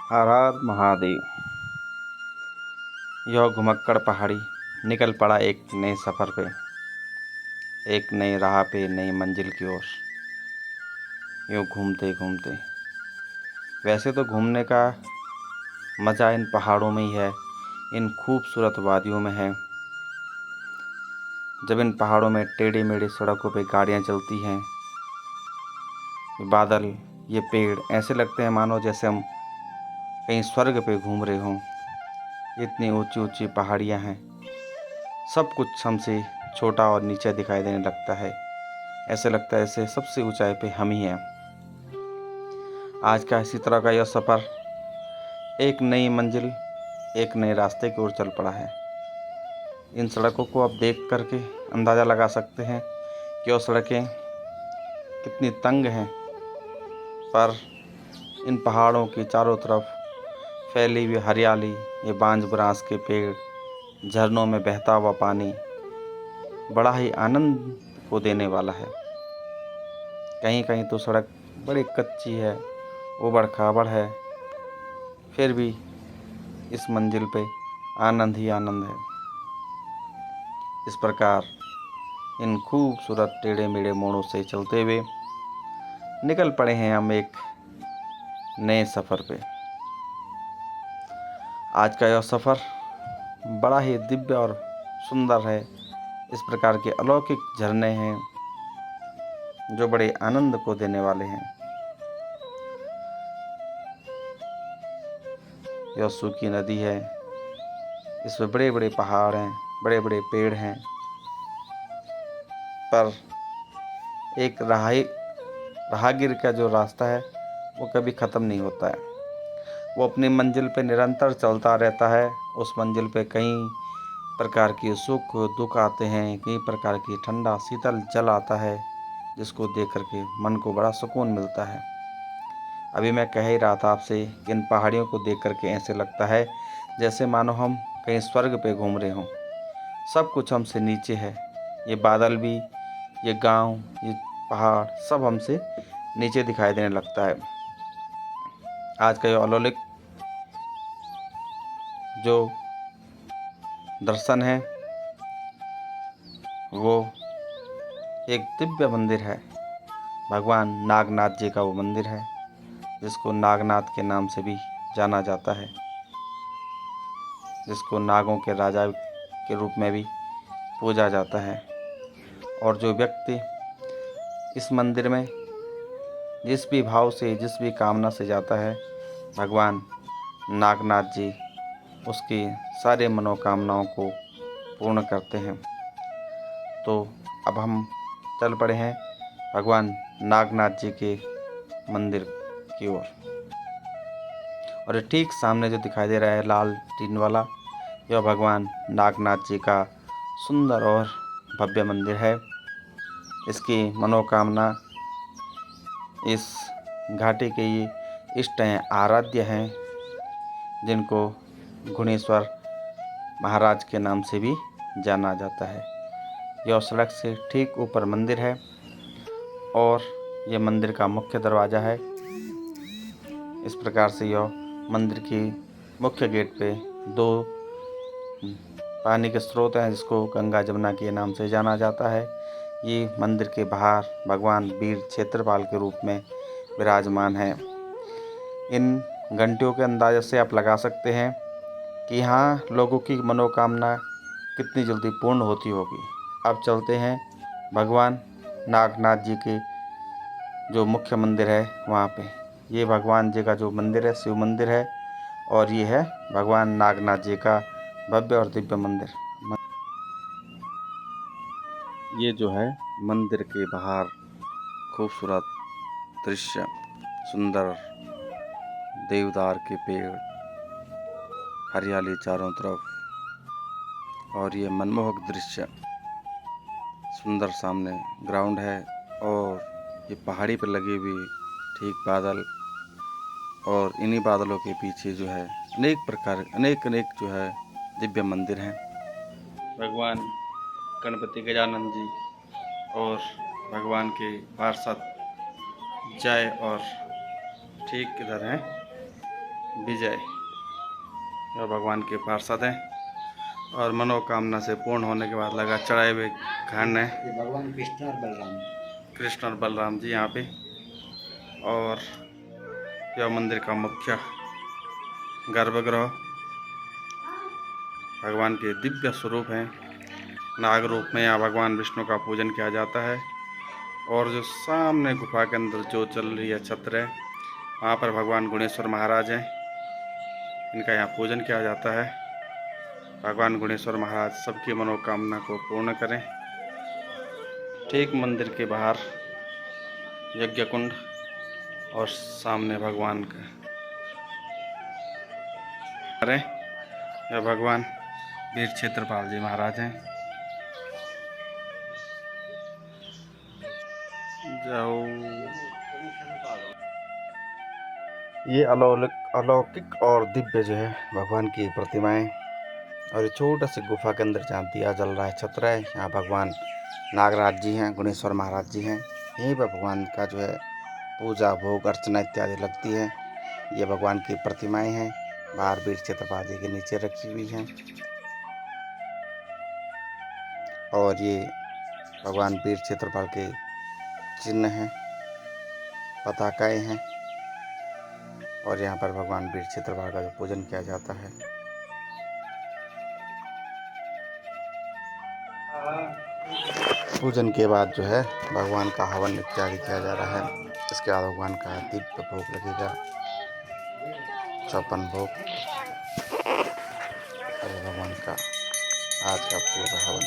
हर हर महादेव। यह घुमक्कड़ पहाड़ी निकल पड़ा एक नए सफ़र पे, एक नई राह पे, नई मंजिल की ओर। यूँ घूमते घूमते, वैसे तो घूमने का मज़ा इन पहाड़ों में ही है, इन खूबसूरत वादियों में है। जब इन पहाड़ों में टेढ़ी मेढ़ी सड़कों पे गाड़ियाँ चलती हैं, ये बादल, ये पेड़ ऐसे लगते हैं मानो जैसे हम कहीं स्वर्ग पे घूम रहे हों। इतनी ऊंची ऊंची पहाड़ियाँ हैं, सब कुछ हमसे छोटा और नीचा दिखाई देने लगता है। ऐसे लगता है जैसे सबसे ऊंचाई पे हम ही हैं। आज का इसी तरह का यह सफ़र एक नई मंजिल, एक नए रास्ते की ओर चल पड़ा है। इन सड़कों को आप देख करके अंदाज़ा लगा सकते हैं कि यह सड़कें कितनी तंग हैं, पर इन पहाड़ों की चारों तरफ फैली हुई हरियाली, ये बांज बुरांस के पेड़, झरनों में बहता हुआ पानी बड़ा ही आनंद को देने वाला है। कहीं कहीं तो सड़क बड़ी कच्ची है, ऊबड़ खाबड़ है, फिर भी इस मंजिल पे आनंद ही आनंद है। इस प्रकार इन खूबसूरत टेढ़े मेढ़े मोड़ों से चलते हुए निकल पड़े हैं हम एक नए सफ़र पे। आज का यह सफ़र बड़ा ही दिव्य और सुंदर है। इस प्रकार के अलौकिक झरने हैं जो बड़े आनंद को देने वाले हैं। यह सूखी नदी है, इसमें बड़े बड़े पहाड़ हैं, बड़े बड़े पेड़ हैं, पर एक राहगीर का जो रास्ता है वो कभी ख़त्म नहीं होता है। वो अपनी मंजिल पे निरंतर चलता रहता है। उस मंजिल पे कई प्रकार के सुख दुख आते हैं, कई प्रकार की ठंडा शीतल जल आता है, जिसको देख करके मन को बड़ा सुकून मिलता है। अभी मैं कह ही रहा था आपसे कि इन पहाड़ियों को देख करके ऐसे लगता है जैसे मानो हम कहीं स्वर्ग पे घूम रहे हों। सब कुछ हमसे नीचे है, ये बादल भी, ये गांव, ये पहाड़ सब हमसे नीचे दिखाई देने लगता है। आज का ये अलौकिक जो दर्शन है वो एक दिव्य मंदिर है। भगवान नागनाथ जी का वो मंदिर है, जिसको नागनाथ के नाम से भी जाना जाता है, जिसको नागों के राजा के रूप में भी पूजा जाता है। और जो व्यक्ति इस मंदिर में जिस भी भाव से, जिस भी कामना से जाता है, भगवान नागनाथ जी उसकी सारे मनोकामनाओं को पूर्ण करते हैं। तो अब हम चल पड़े हैं भगवान नागनाथ जी के मंदिर की ओर। और ये ठीक सामने जो दिखाई दे रहा है लाल टीन वाला, यह भगवान नागनाथ जी का सुंदर और भव्य मंदिर है। इसकी मनोकामना, इस घाटी के ये इष्ट हैं, आराध्य हैं, जिनको गुणेश्वर महाराज के नाम से भी जाना जाता है। यह सड़क से ठीक ऊपर मंदिर है और यह मंदिर का मुख्य दरवाज़ा है। इस प्रकार से यह मंदिर की मुख्य गेट पे दो पानी के स्रोत हैं, जिसको गंगा जमुना के नाम से जाना जाता है। ये मंदिर के बाहर भगवान वीर क्षेत्रपाल के रूप में विराजमान हैं। इन घंटियों के अंदाजे से आप लगा सकते हैं कि यहाँ लोगों की मनोकामना कितनी जल्दी पूर्ण होती होगी। अब चलते हैं भगवान नागनाथ जी के जो मुख्य मंदिर है वहाँ पे। ये भगवान जी का जो मंदिर है शिव मंदिर है, और ये है भगवान नागनाथ जी का भव्य और दिव्य मंदिर। ये जो है मंदिर के बाहर खूबसूरत दृश्य, सुंदर देवदार के पेड़, हरियाली चारों तरफ, और ये मनमोहक दृश्य, सुंदर सामने ग्राउंड है, और ये पहाड़ी पर लगे हुए ठीक बादल, और इन्हीं बादलों के पीछे जो है अनेक जो है दिव्य मंदिर हैं। भगवान गणपति गजानन जी और भगवान के पार्षद जय, और ठीक इधर हैं विजय और भगवान के पार्षद हैं और मनोकामना से पूर्ण होने के बाद लगा चढ़ाए हुए खंड है भगवान कृष्ण और बलराम जी यहाँ पे। और यह मंदिर का मुख्य गर्भगृह भगवान के दिव्य स्वरूप हैं। नाग रूप में यहाँ भगवान विष्णु का पूजन किया जाता है। और जो सामने गुफा के अंदर जो चल रही है छत्र है, वहाँ पर भगवान गुणेश्वर महाराज हैं। इनका यहाँ पूजन किया जाता है। भगवान गुणेश्वर महाराज सबकी मनोकामना को पूर्ण करें। ठीक मंदिर के बाहर यज्ञ कुंड और सामने भगवान का अरे यह भगवान वीर क्षेत्रपाल जी महाराज हैं। जाओ ये अलौकिक और दिव्य जो है भगवान की प्रतिमाएं। और ये छोटा सी गुफा के अंदर जहाँ दिया जल रहा है छत्र है, यहाँ भगवान नागराज जी हैं, गुणेश्वर महाराज जी हैं। यहीं पर भगवान का जो है पूजा भोग अर्चना इत्यादि लगती है। ये भगवान की प्रतिमाएं हैं, बाहर वीर क्षेत्रपाल जी के नीचे रखी हुई हैं। और ये भगवान वीर क्षेत्रपाल के चिन्ह हैं, पताकाएं हैं। और यहाँ पर भगवान वीर क्षेत्रपाल का जो पूजन किया जाता है। पूजन के बाद जो है भगवान का हवन इत्यादि किया जा रहा है। इसके बाद भगवान का दिव्य भोग लगेगा, 54 भोग। और भगवान का आज का पूरा हवन।